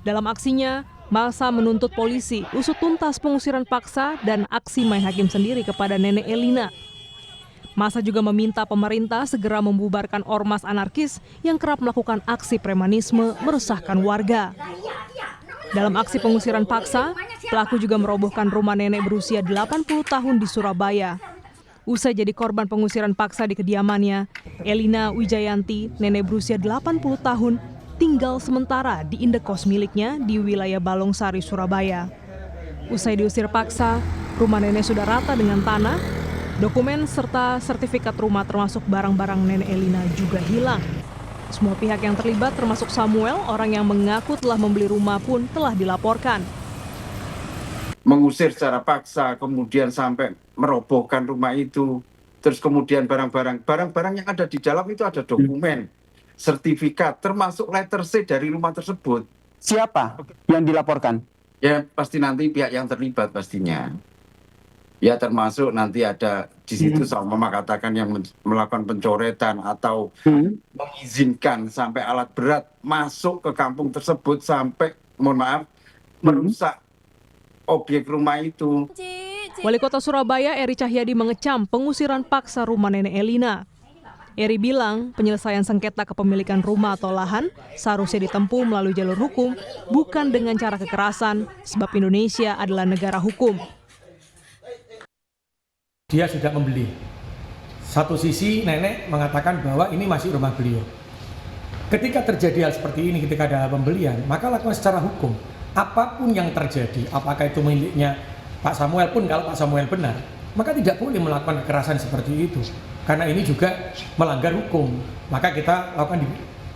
Dalam aksinya, massa menuntut polisi usut tuntas pengusiran paksa dan aksi main hakim sendiri kepada Nenek Elina. Massa juga meminta pemerintah segera membubarkan ormas anarkis yang kerap melakukan aksi premanisme meresahkan warga. Dalam aksi pengusiran paksa, pelaku juga merobohkan rumah nenek berusia 80 tahun di Surabaya. Usai jadi korban pengusiran paksa di kediamannya, Elina Wijayanti, nenek berusia 80 tahun, tinggal sementara di indekos miliknya di wilayah Balongsari, Surabaya. Usai diusir paksa, rumah nenek sudah rata dengan tanah, dokumen serta sertifikat rumah termasuk barang-barang nenek Elina juga hilang. Semua pihak yang terlibat termasuk Samuel, orang yang mengaku telah membeli rumah pun telah dilaporkan. Mengusir secara paksa, kemudian sampai merobohkan rumah itu, terus kemudian barang-barang yang ada di dalam itu ada dokumen, sertifikat, termasuk letter C dari rumah tersebut. Siapa yang dilaporkan? Ya pasti nanti pihak yang terlibat pastinya. Ya termasuk nanti ada di situ sama katakan yang melakukan pencoretan atau mengizinkan sampai alat berat masuk ke kampung tersebut sampai, mohon maaf, merusak objek rumah itu. Wali Kota Surabaya Eri Cahyadi mengecam pengusiran paksa rumah nenek Elina. Eri bilang penyelesaian sengketa kepemilikan rumah atau lahan seharusnya ditempuh melalui jalur hukum, bukan dengan cara kekerasan, sebab Indonesia adalah negara hukum. Dia sudah membeli. Satu sisi nenek mengatakan bahwa ini masih rumah beliau. Ketika terjadi hal seperti ini, ketika ada pembelian, maka lakukan secara hukum. Apapun yang terjadi, apakah itu miliknya Pak Samuel pun, kalau Pak Samuel benar, maka tidak boleh melakukan kekerasan seperti itu. Karena ini juga melanggar hukum. Maka kita lakukan,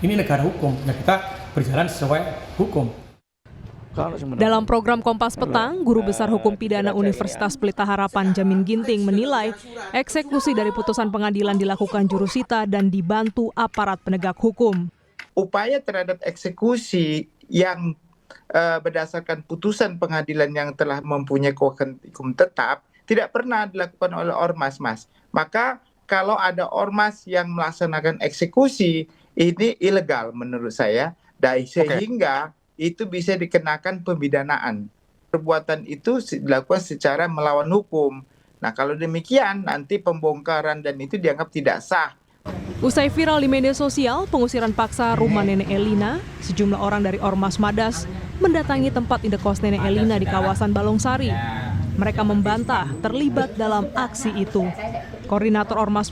ini negara hukum, ya kita berjalan sesuai hukum. Dalam program Kompas Petang, Guru Besar Hukum Pidana Universitas Pelita Harapan Jamin Ginting menilai eksekusi dari putusan pengadilan dilakukan jurusita dan dibantu aparat penegak hukum. Upaya terhadap eksekusi yang berdasarkan putusan pengadilan yang telah mempunyai kekuatan hukum tetap tidak pernah dilakukan oleh ormas, Mas. Maka kalau ada ormas yang melaksanakan eksekusi, ini ilegal menurut saya, dan sehingga itu bisa dikenakan pemidanaan. Perbuatan itu dilakukan secara melawan hukum. Nah, kalau demikian nanti pembongkaran dan itu dianggap tidak sah. Usai viral di media sosial, pengusiran paksa rumah nenek Elina, sejumlah orang dari Ormas Madas mendatangi tempat indekos nenek Elina di kawasan Balongsari. Mereka membantah terlibat dalam aksi itu. Koordinator Ormas pun